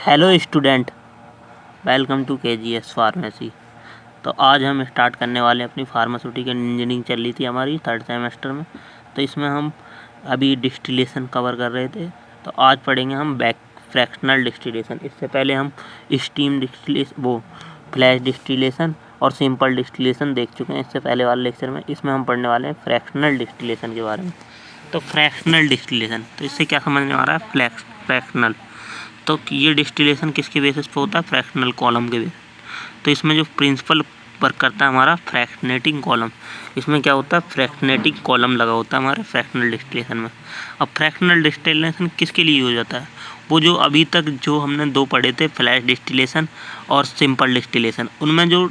Hello student, welcome to KGS pharmacy. तो आज हम स्टार्ट करने वाले हैं अपनी फार्मास्यूटिकल इंजीनियरिंग। चल रही थी हमारी थर्ड सेमेस्टर में, तो इसमें हम अभी डिस्टिलेशन कवर कर रहे थे। तो आज पढ़ेंगे हम फ्रैक्शनल डिस्टिलेशन। इससे पहले हम स्टीम डिस्टिलेशन, फ्लैश डिस्टिलेशन और सिंपल डिस्टिलेशन देख चुके हैं इससे पहले वाले लेक्चर में। इसमें हम पढ़ने वाले हैं फ्रैक्शनल डिस्टिलेशन के बारे में। तो फ्रैक्शनल डिस्टिलेशन, तो इससे क्या समझ में आ रहा है? फ्रैक्शनल, तो ये डिस्टिलेशन किसके बेसिस पे होता है? फ्रैक्शनल कॉलम के बेसिस। तो इसमें जो प्रिंसिपल वर्क करता है हमारा फ्रैक्शनेटिंग कॉलम। इसमें क्या होता है? फ्रैक्शनेटिंग कॉलम लगा होता है हमारे फ्रैक्शनल डिस्टिलेशन में। अब फ्रैक्शनल डिस्टिलेशन किसके लिए यूज होता है? वो जो अभी तक जो हमने दो पढ़े थे, फ्लैश डिस्टिलेशन और सिंपल डिस्टिलेशन, उनमें जो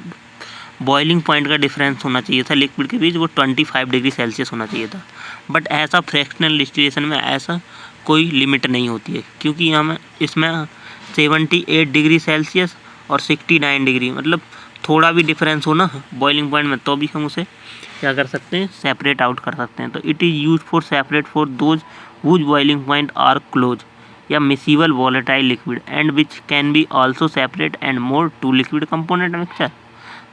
बॉइलिंग पॉइंट का डिफरेंस होना चाहिए था लिक्विड के बीच, वो 25 डिग्री सेल्सियस होना चाहिए था। बट ऐसा फ्रैक्शनल डिस्टिलेशन में ऐसा कोई लिमिट नहीं होती है, क्योंकि हमें इसमें 78 डिग्री सेल्सियस और 69 डिग्री, मतलब थोड़ा भी डिफरेंस हो ना बॉइलिंग पॉइंट में, तो भी हम उसे क्या कर सकते हैं? सेपरेट आउट कर सकते हैं। तो it is use for separate for those whose boiling point are close या miscible volatile liquid and which can be also separate and more two liquid component mixture.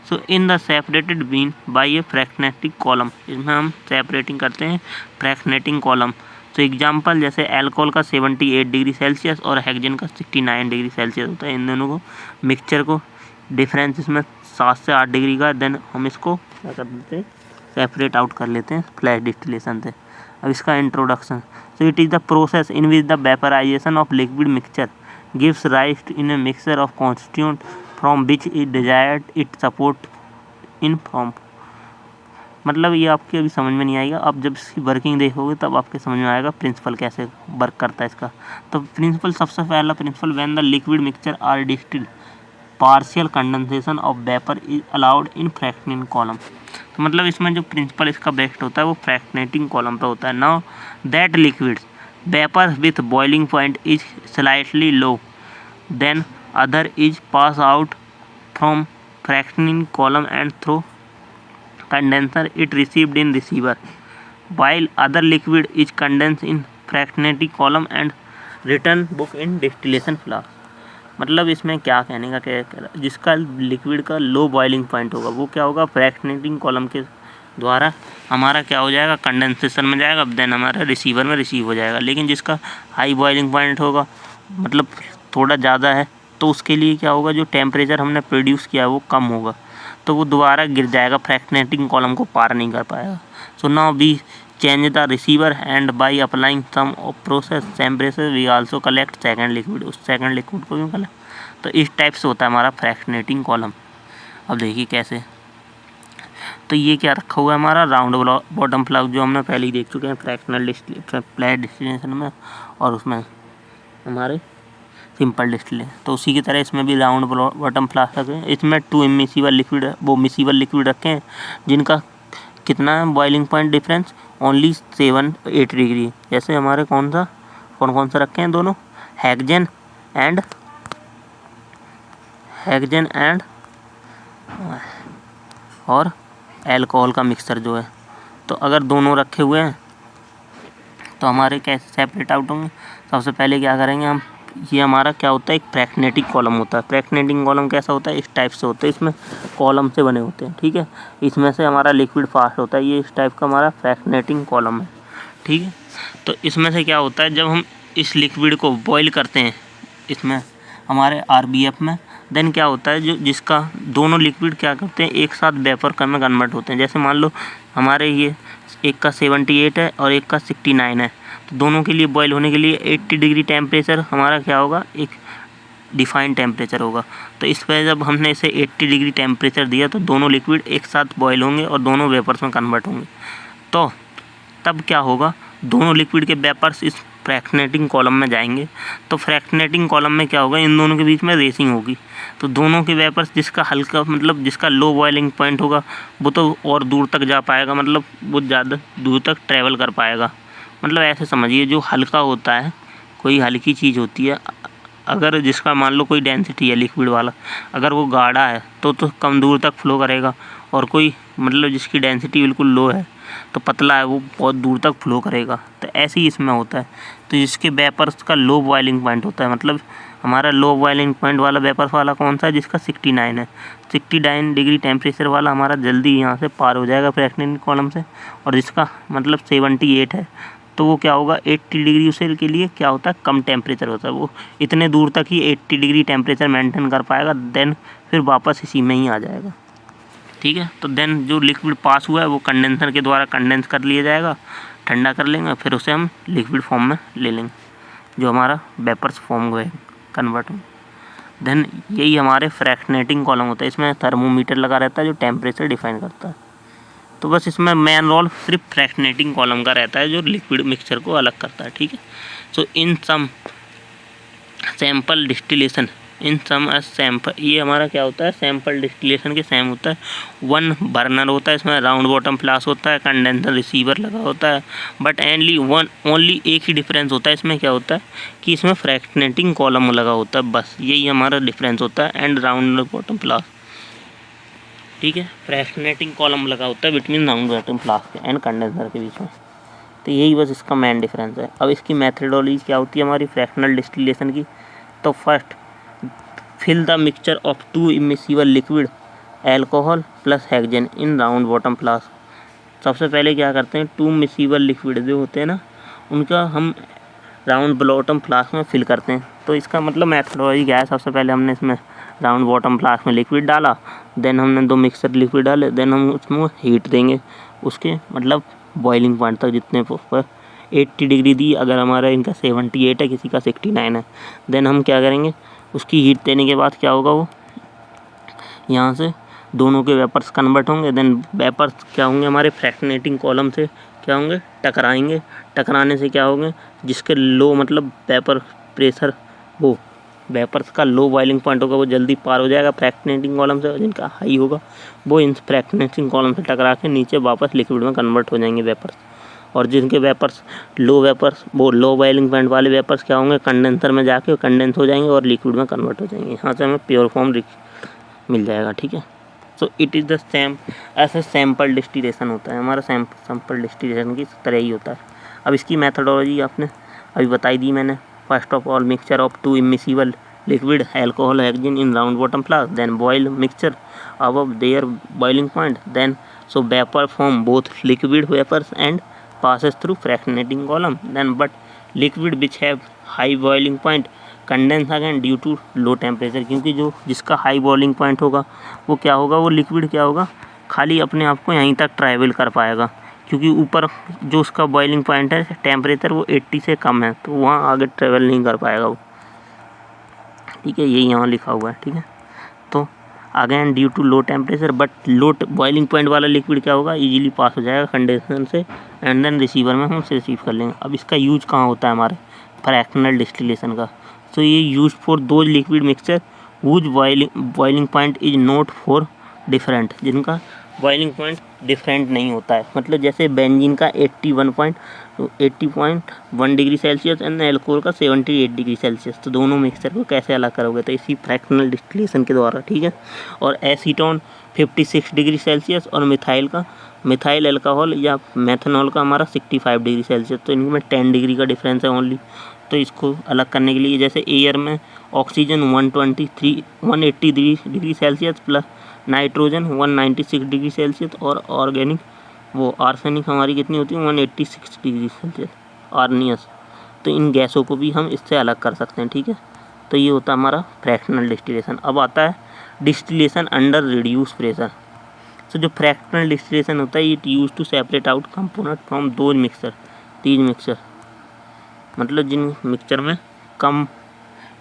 So in the separated been by a fractionating column, इसमें हम separating करते हैं fractionating column. तो example जैसे alcohol का 78 degree Celsius और hexane का 69 degree Celsius होता है। इन दोनों को मिक्सचर को डिफरेंस इसमें 7 से 8 डिग्री का, देन हम इसको क्या कर देते हैं? सेपरेट आउट कर लेते हैं फ्लैश डिस्टिलेशन से। अब इसका introduction. So it is the process in which the vaporisation of liquid mixture gives rise in a mixture of constituent from which it desired it support in form. मतलब ये आपके अभी समझ में नहीं आएगा, आप जब इसकी वर्किंग देखोगे तब आपके समझ में आएगा प्रिंसिपल कैसे वर्क करता है इसका। तो प्रिंसिपल, सबसे पहला principle, when the liquid mixture are distilled partial condensation of vapour is allowed in fractioning column. तो मतलब इसमें जो प्रिंसिपल इसका बेस्ट होता है वो फ्रैक्शनेटिंग कॉलम पे होता है। Now that liquids vapour with boiling point is slightly low then other is pass out from fractioning column and through condenser it received in receiver, while other liquid is condensed in fractionating column and return book in distillation flask। मतलब इसमें क्या कहने का क्या, जिसका liquid का लो boiling point होगा वो क्या होगा? फ्रैक्शनेटिंग कॉलम के द्वारा हमारा क्या हो जाएगा? कंडेंसेशन में जाएगा, देन हमारा रिसीवर में रिसीव हो जाएगा। लेकिन जिसका हाई बॉइलिंग पॉइंट होगा, मतलब थोड़ा ज़्यादा है, तो उसके लिए क्या होगा? जो टेम्परेचर हमने प्रोड्यूस किया है वो कम होगा, तो वो दोबारा गिर जाएगा, फ्रैक्शनेटिंग कॉलम को पार नहीं कर पाएगा। So now we change the receiver and by applying some process temperature we also collect second liquid. उस सेकंड लिक्विड को भी कलेक्ट। तो इस टाइप से होता है हमारा फ्रैक्शनेटिंग कॉलम। अब देखिए कैसे। तो ये क्या रखा हुआ है हमारा? राउंड बॉटम फ्लास्क, जो हमने पहले ही देख चुके हैं फ्रैक्शनल फ्लैश डिस्टिलेशन में और उसमें हमारे सिंपल डिस्टिलेशन। तो उसी की तरह इसमें भी राउंड बॉटम फ्लास्क रखे हैं। इसमें 2 मिसिबल लिक्विड, वो मिसिबल लिक्विड रखे हैं जिनका कितना है boiling point difference? Only 7-8 degree. जैसे हमारे कौन कौन सा रखे हैं दोनों? हेक्सेन एंड और अल्कोहल का मिक्सचर जो है। तो अगर दोनों रखे हुए हैं तो हमारे कैसे सेपरेट आउट होंगे? सबसे पहले क्या करेंगे हम, ये हमारा क्या होता है? एक फ्रैक्शनेटिंग कॉलम होता है। फ्रैक्शनेटिंग कॉलम कैसा होता है? इस टाइप से होता है, इसमें कॉलम से बने होते हैं, ठीक है। इसमें से हमारा लिक्विड फास्ट होता है, ये इस टाइप का हमारा फ्रैक्शनेटिंग कॉलम है, ठीक है। तो इसमें से क्या होता है, जब हम इस लिक्विड को बॉईल करते हैं इसमें हमारे RBF में, देन क्या होता है, जो जिसका दोनों लिक्विड क्या करते हैं? एक साथ वेपर में कन्वर्ट होते हैं। जैसे मान लो हमारे ये एक का 78 है और एक का 69 है, तो दोनों के लिए बॉईल होने के लिए 80 डिग्री टेम्परेचर हमारा क्या होगा? एक डिफाइंड टेम्परेचर होगा। तो इस पर जब हमने इसे 80 डिग्री टेम्परेचर दिया तो दोनों लिक्विड एक साथ बॉईल होंगे और दोनों वेपर्स में कन्वर्ट होंगे। तो तब क्या होगा? दोनों लिक्विड के वेपर्स इस फ्रैक्शनेटिंग कॉलम में जाएंगे। तो फ्रैक्शनेटिंग कॉलम में क्या होगा? इन दोनों के बीच में रेसिंग होगी। तो दोनों के वेपर्स, जिसका हल्का, मतलब जिसका लो बॉइलिंग पॉइंट होगा, वो तो और दूर तक जा पाएगा, मतलब वो ज़्यादा दूर तक ट्रैवल कर पाएगा। मतलब ऐसे समझिए, जो हल्का होता है, कोई हल्की चीज़ होती है, अगर जिसका मान लो कोई डेंसिटी है लिक्विड वाला, अगर वो गाढ़ा है तो कम दूर तक फ्लो करेगा, और कोई मतलब जिसकी डेंसिटी बिल्कुल लो है तो पतला है, वो बहुत दूर तक फ्लो करेगा। तो ऐसे ही इसमें होता है। तो जिसके वेपर्स का लो बॉइलिंग पॉइंट होता है, मतलब हमारा लो बॉइलिंग पॉइंट वाला वेपर्स वाला कौन सा है, जिसका 69 है। 69 डिग्री टेम्परेचर वाला हमारा जल्दी यहाँ से पार हो जाएगा फ्रैक्शनल कॉलम से, और जिसका मतलब 78 है तो वो क्या होगा 80 डिग्री उसे के लिए क्या होता है, कम टेम्परेचर होता है, वो इतने दूर तक ही 80 डिग्री टेम्परेचर मेंटेन कर पाएगा, देन फिर वापस इसी में ही आ जाएगा। ठीक है, तो देन जो लिक्विड पास हुआ है वो कंडेंसर के द्वारा कंडेंस कर लिया जाएगा, ठंडा कर लेंगे, फिर उसे हम लिक्विड फॉर्म में ले लेंगे, जो हमारा वेपर्स फॉर्म हुए कन्वर्ट हो। देन यही हमारे फ्रैक्शनेटिंग कॉलम होता है, इसमें थर्मोमीटर लगा रहता है जो टेम्परेचर डिफाइन करता है। तो बस इसमें मेन रोल सिर्फ फ्रैक्शनेटिंग कॉलम का रहता है जो लिक्विड मिक्सचर को अलग करता है। ठीक है, सो इन सम सैंपल डिस्टिलेशन, इन सम सैंपल, ये हमारा क्या होता है, सैंपल डिस्टिलेशन के सेम होता है। वन बर्नर होता है, इसमें राउंड बॉटम फ्लास्क होता है, कंडेंसर रिसीवर लगा होता है, बट ओनली एक ही डिफरेंस होता है इसमें, क्या होता है कि इसमें फ्रैक्शनेटिंग कॉलम लगा होता है, बस यही हमारा डिफरेंस होता है, एंड राउंड बॉटम फ्लास्क। ठीक है, फ्रैक्शनेटिंग कॉलम लगा होता है between round bottom flask and condenser के बीच में, तो यही बस इसका मेन डिफरेंस है। अब इसकी मेथडोलॉजी क्या होती है हमारी फ्रैक्शनल डिस्टिलेशन की, तो first fill the mixture of 2 immiscible liquid alcohol plus hexane in round bottom flask. सबसे पहले क्या करते हैं, 2 मिसिबल लिक्विड जो होते हैं ना, उनका हम राउंड बॉटम फ्लास्क में फिल करते हैं। तो इसका मतलब मेथडोलॉजी क्या है, सबसे पहले हमने इसमें राउंड बॉटम फ्लास्क में लिक्विड डाला, देन हमने 2 मिक्सर लिक्विड डाले, देन हम उसमें हीट देंगे उसके मतलब बॉइलिंग पॉइंट तक, जितने पर 80 डिग्री दी, अगर हमारा इनका 78 है, किसी का 69 है, देन हम क्या करेंगे, उसकी हीट देने के बाद क्या होगा, वो यहाँ से दोनों के वेपर्स कन्वर्ट होंगे, देन वेपर्स क्या होंगे हमारे फ्रैक्शनेटिंग कॉलम से क्या होंगे, टकराएंगे, टकराने से क्या होंगे, जिसके लो मतलब वेपर प्रेशर, वो वेपर्स का लो बॉइलिंग पॉइंट होगा वो जल्दी पार हो जाएगा फ्रैक्शनेटिंग कॉलम से, और जिनका हाई होगा वो इन फ्रैक्शनेटिंग कॉलम से टकरा के नीचे वापस लिक्विड में कन्वर्ट हो जाएंगे वेपर्स, और जिनके वेपर्स वो लो बॉइलिंग पॉइंट वाले वेपर्स क्या होंगे, कंडेंसर में जाके कंडेंस हो जाएंगे और लिक्विड में कन्वर्ट हो जाएंगे, यहाँ से हमें प्योर फॉर्म मिल जाएगा। ठीक है, सो इट इज़ द सेम, ऐसे सैंपल डिस्टिलेशन होता है हमारा, सैंपल डिस्टिलेशन की तरह ही होता है। अब इसकी मैथडोलॉजी आपने अभी बताई दी मैंने, first of all mixture of 2 immiscible liquid alcohol hexion in round bottom flask, then boil mixture above their boiling point, then so vapor form both liquid vapors and passes through fractionating column, then but liquid which have high boiling point condense again due to low temperature, क्योंकि जो जिसका high boiling point होगा वो क्या होगा, वो liquid क्या होगा, खाली अपने आप को यहीं तक ट्रैवल कर पाएगा, क्योंकि ऊपर जो उसका बॉइलिंग पॉइंट है टेम्परेचर वो 80 से कम है, तो वहाँ आगे ट्रैवल नहीं कर पाएगा वो। ठीक है, यही यहाँ लिखा हुआ है। ठीक है, तो again due to low temperature but low boiling point वाला लिक्विड क्या होगा, इजीली पास हो जाएगा कंडेंसर से, एंड देन रिसीवर में हम उसे रिसीव कर लेंगे। अब इसका यूज कहाँ होता है हमारे फ्रैक्शनल डिस्टिलेशन का, तो ये यूज फॉर दो liquid mixture whose boiling point is not for different, जिनका बॉइलिंग पॉइंट डिफरेंट नहीं होता है, मतलब जैसे बेंजीन का 80.1 डिग्री सेल्सियस एंड एल्कोहल का 78 डिग्री सेल्सियस, तो दोनों मिक्सचर को कैसे अलग करोगे, तो इसी फ्रैक्शनल डिस्टिलेशन के द्वारा। ठीक है, और एसीटोन 56 डिग्री सेल्सियस और मिथाइल अल्कोहल या मेथनॉल का हमारा 65 डिग्री सेल्सियस, तो इनमें 10 डिग्री का डिफरेंस है ओनली। तो इसको अलग करने के लिए जैसे एयर में oxygen 180 degree Celsius plus nitrogen 196 degree Celsius, और ऑर्गेनिक वो आर्सेनिक हमारी कितनी होती है 186 डिग्री सेल्सियस आर्नियस, तो इन गैसों को भी हम इससे अलग कर सकते हैं। ठीक है, तो ये होता है हमारा फ्रैक्शनल डिस्टिलेशन। अब आता है डिस्टिलेशन अंडर रिड्यूस प्रेशर। तो जो फ्रैक्शनल डिस्टिलेशन होता है it use to separate out component from दो तीन मिक्सचर, मतलब जिन मिक्सचर में कम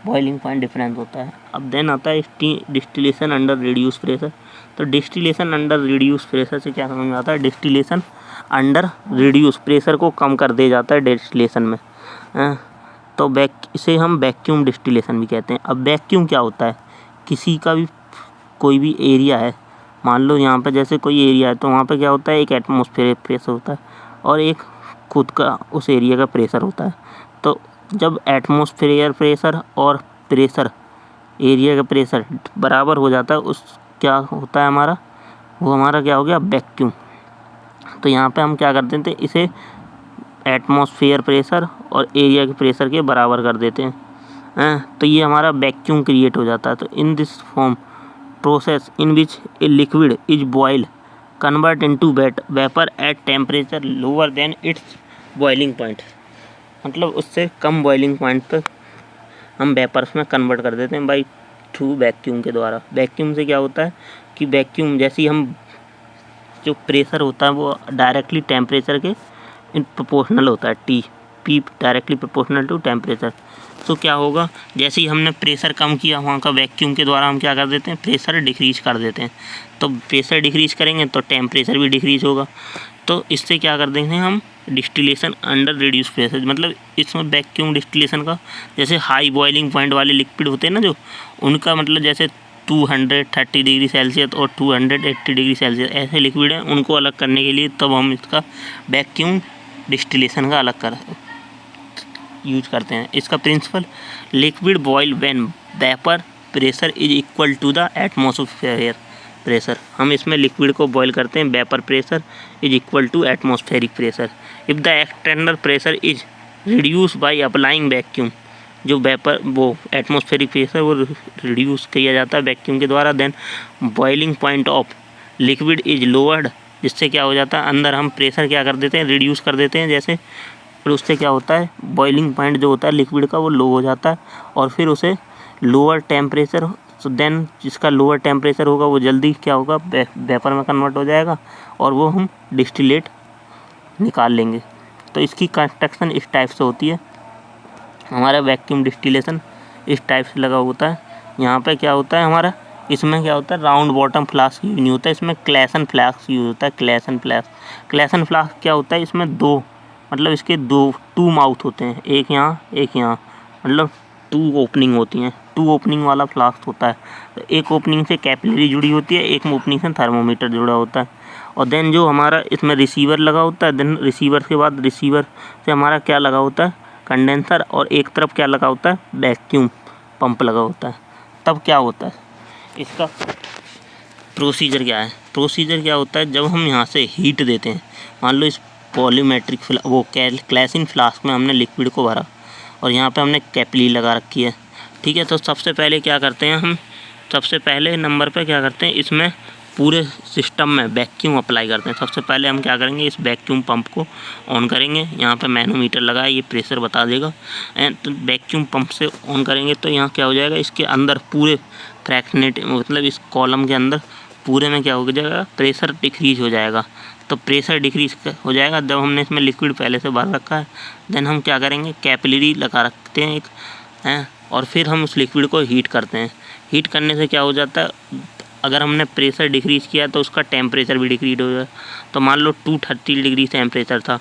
बॉइलिंग पॉइंट डिफरेंस होता है। अब देन आता है डिस्टिलेशन अंडर रिड्यूस प्रेशर। तो डिस्टिलेशन अंडर रिड्यूस प्रेशर से क्या समझ में आता है, डिस्टिलेशन अंडर रिड्यूस प्रेशर को कम कर दिया जाता है डिस्टिलेशन में, तो इसे हम वैक्यूम डिस्टिलेशन भी कहते हैं। अब वैक्यूम क्या होता है, किसी का भी कोई भी एरिया है, मान लो यहाँ पर जैसे कोई एरिया है, तो वहाँ पर क्या होता है एक एटमॉस्फेरिक प्रेशर होता है और एक खुद का उस एरिया का प्रेशर होता है। तो जब एटमॉस्फेरियर प्रेशर और प्रेशर एरिया का प्रेशर बराबर हो जाता है, उस क्या होता है हमारा, वो हमारा क्या हो गया वैक्यूम। तो यहाँ पे हम क्या कर देते हैं, इसे एटमॉस्फेयर प्रेशर और एरिया के प्रेशर के बराबर कर देते हैं। तो ये हमारा वैक्यूम क्रिएट हो जाता है। तो in this form process in which a liquid is boiled convert into vapour at temperature lower than it's boiling point, मतलब उससे कम बॉइलिंग पॉइंट पर हम वेपर्स में कन्वर्ट कर देते हैं बाई थ्रू वैक्यूम के द्वारा। वैक्यूम से क्या होता है कि वैक्यूम जैसे ही हम जो प्रेशर होता है वो डायरेक्टली टेम्परेचर के इन प्रोपोर्शनल होता है, P directly proportional to temperature. तो क्या होगा, जैसे ही हमने प्रेशर कम किया वहाँ का वैक्यूम के द्वारा हम क्या कर देते हैं, प्रेशर डिक्रीज कर देते हैं। तो प्रेशर डिक्रीज करेंगे तो टेम्परेचर भी डिक्रीज होगा। तो इससे क्या कर देंगे हम, डिस्टिलेशन अंडर रिड्यूस प्रेशर, मतलब इसमें वैक्यूम डिस्टिलेशन का, जैसे हाई बॉइलिंग पॉइंट वाले लिक्विड होते हैं ना जो, उनका मतलब जैसे 230 डिग्री सेल्सियस और 280 डिग्री सेल्सियस ऐसे लिक्विड हैं, उनको अलग करने के लिए तब हम इसका वैक्यूम डिस्टिलेशन का अलग कर यूज करते हैं। इसका principle, liquid boil when vapour pressure is equal to the atmosphere pressure. हम इसमें लिक्विड को बॉयल करते हैं, vapour pressure is equal to atmospheric pressure. If the external pressure is reduce by applying vacuum, जो vapour वो atmospheric pressure वो reduce किया जाता है वैक्यूम के द्वारा, then boiling point of liquid is lowered, जिससे क्या हो जाता है, अंदर हम प्रेशर क्या कर देते हैं, रिड्यूस कर देते हैं जैसे, फिर उससे क्या होता है, बॉइलिंग पॉइंट जो होता है लिक्विड का वो लो हो जाता है, और फिर उसे लोअर टेम्परेचर, तो देन जिसका लोअर टेम्परेचर होगा वो जल्दी क्या होगा, वेपर में कन्वर्ट हो जाएगा और वो हम डिस्टिलेट निकाल लेंगे। तो इसकी कंस्ट्रक्शन इस टाइप से होती है, हमारा वैक्यूम डिस्टिलेशन इस टाइप से लगा होता है। यहाँ पे क्या होता है हमारा, इसमें क्या होता है, राउंड बॉटम फ्लास्क यूज नहीं होता है, इसमें क्लेसन फ्लास्क यूज होता है। क्लेसन फ्लास्क क्या होता है, इसमें दो, मतलब इसके टू माउथ होते हैं, एक यहाँ, मतलब 2 ओपनिंग होती हैं, 2 ओपनिंग वाला फ्लास्क होता है। तो एक ओपनिंग से कैपिलरी जुड़ी होती है, एक ओपनिंग से थर्मोमीटर जुड़ा होता है, और देन जो हमारा इसमें रिसीवर लगा होता है, देन रिसीवर के बाद रिसीवर से हमारा क्या लगा होता है, कंडेंसर, और एक तरफ क्या लगा होता है, वैक्यूम पंप लगा होता है। तब क्या होता है, इसका प्रोसीजर क्या होता है, जब हम यहाँ से हीट देते हैं, मान लो इस पॉलीमेट्रिक वो क्लेसिन फ्लास्क में हमने लिक्विड को भरा और यहाँ पे हमने कैपिलरी लगा रखी है, ठीक है। तो सबसे पहले क्या करते हैं हम, सबसे पहले नंबर पे क्या करते हैं, इसमें पूरे सिस्टम में वैक्यूम अप्लाई करते हैं। सबसे पहले हम क्या करेंगे, इस वैक्यूम पंप को ऑन करेंगे, यहाँ पे मैनोमीटर लगा है, ये प्रेशर बता देगा, एंड तो वैक्यूम पंप से ऑन करेंगे तो यहाँ क्या हो जाएगा, इसके अंदर पूरे फ्रैक्शनेट, मतलब इस कॉलम के अंदर पूरे में क्या हो जाएगा, प्रेशर डिक्रीज हो जाएगा। तो प्रेशर डिक्रीज हो जाएगा जब हमने इसमें लिक्विड पहले से भर रखा है। देन हम क्या करेंगे, कैपिलरी लगा रखते हैं एक, हैं, और फिर हम उस लिक्विड को हीट करते हैं। हीट करने से क्या हो जाता है, अगर हमने प्रेशर डिक्रीज किया तो उसका टेम्परेचर भी डिक्रीज हो जाए। तो मान लो 230 डिग्री टेम्परेचर था,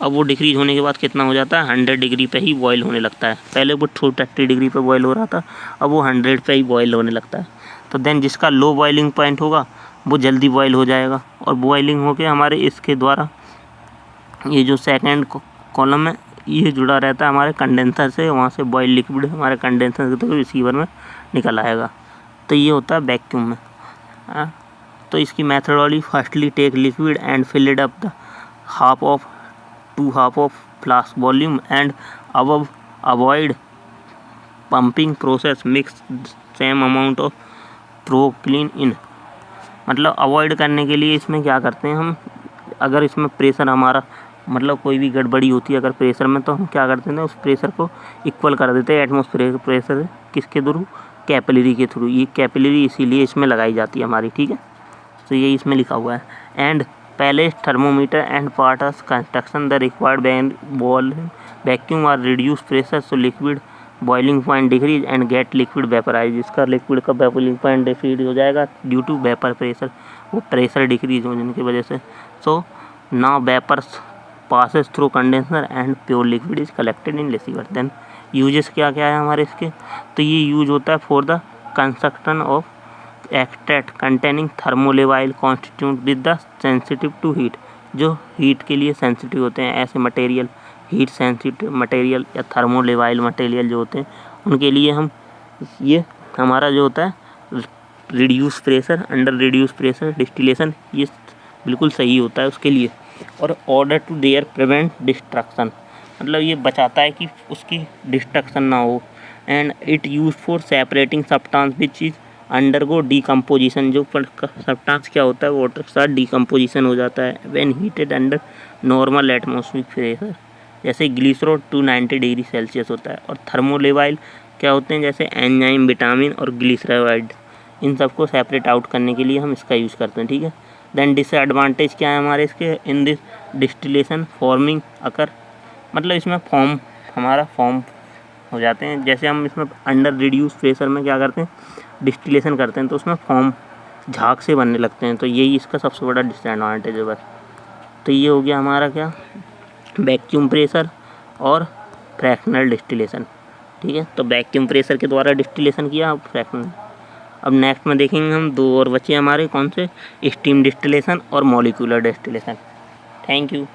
अब वो डिक्रीज होने के बाद कितना हो जाता है, 100 डिग्री पे ही बॉयल होने लगता है। पहले वो 230 डिग्री पे बॉयल हो रहा था, अब वो 100 पे ही बॉयल होने लगता है। तो देन जिसका लो बॉइलिंग पॉइंट होगा वो जल्दी बॉयल हो जाएगा, और बॉइलिंग होके हमारे इसके द्वारा ये जो सेकेंड कॉलम है ये जुड़ा रहता है हमारे कंडेंसर से, वहाँ से बॉयल लिक्विड हमारे कंडेंसर से रिसीवर में निकल आएगा। तो ये होता है वैक्यूम में। तो इसकी methodology, firstly take liquid and fill it up the half of flask volume and above avoid pumping process, mix same amount of propylene in, मतलब अवॉइड करने के लिए इसमें क्या करते हैं हम, अगर इसमें प्रेशर हमारा मतलब कोई भी गड़बड़ी होती है अगर प्रेशर में, तो हम क्या करते हैं, उस प्रेशर को इक्वल कर देते हैं एटमॉस्फेरिक प्रेशर, किसके थ्रू, कैपिलरी के थ्रू। ये कैपिलरी इसीलिए इसमें लगाई जाती है हमारी, ठीक है। तो ये इसमें लिखा हुआ है, एंड पहले thermometer and part of construction the required vacuum are reduce pressure so liquid boiling point decrease and get liquid vaporise. इसका लिक्विड का बॉइलिंग पॉइंट डिक्रीज हो जाएगा ड्यू टू वेपर प्रेशर, वो प्रेशर डिक्रीज होने की वजह से। So now vapours passes through condenser and pure liquid is collected in receiver. Then uses क्या क्या है हमारे इसके, तो ये यूज होता है for the construction of extract containing thermolabile constitute with the sensitive to heat, जो हीट के लिए सेंसिटिव होते हैं, ऐसे मटेरियल हीट सेंसिटिव मटेरियल या थर्मोलेवाइल मटेरियल जो होते हैं उनके लिए हम ये हमारा जो होता है reduce pressure, under reduce pressure distillation, ये बिल्कुल सही होता है उसके लिए। और order to there prevent destruction, मतलब ये बचाता है कि उसकी डिस्ट्रक्शन ना हो, and it use for separating substance which is undergo decomposition. जो सब्सटेंस क्या होता है वाटर के साथ डीकम्पोजिशन हो जाता है when heated under normal atmospheric pressure, जैसे ग्लिसरॉल 290 डिग्री सेल्सियस होता है। और थर्मोलेवाइल क्या होते हैं, जैसे एंजाइम, विटामिन और ग्लिसराइड, इन सबको सेपरेट आउट करने के लिए हम इसका यूज़ करते हैं, ठीक है। देन डिसएडवांटेज क्या है हमारे इसके, इन दिस डिस्टिलेशन फॉर्मिंग अकर, मतलब इसमें फॉर्म हो जाते हैं। जैसे हम इसमें अंडर रिड्यूस प्रेशर में क्या करते हैं, डिस्टिलेशन करते हैं, तो उसमें फॉर्म झाग से बनने लगते हैं। तो यही इसका सबसे बड़ा डिसएडवांटेज है बस। तो ये हो गया हमारा क्या, वैक्यूम प्रेशर और फ्रैक्शनल डिस्टिलेशन, ठीक है। तो वैक्यूम प्रेशर के द्वारा डिस्टिलेशन किया, फ्रैक्शनल। अब नेक्स्ट में देखेंगे हम दो और बचे हमारे, कौन से, स्टीम डिस्टिलेशन और मॉलिक्यूलर डिस्टिलेशन। Thank you.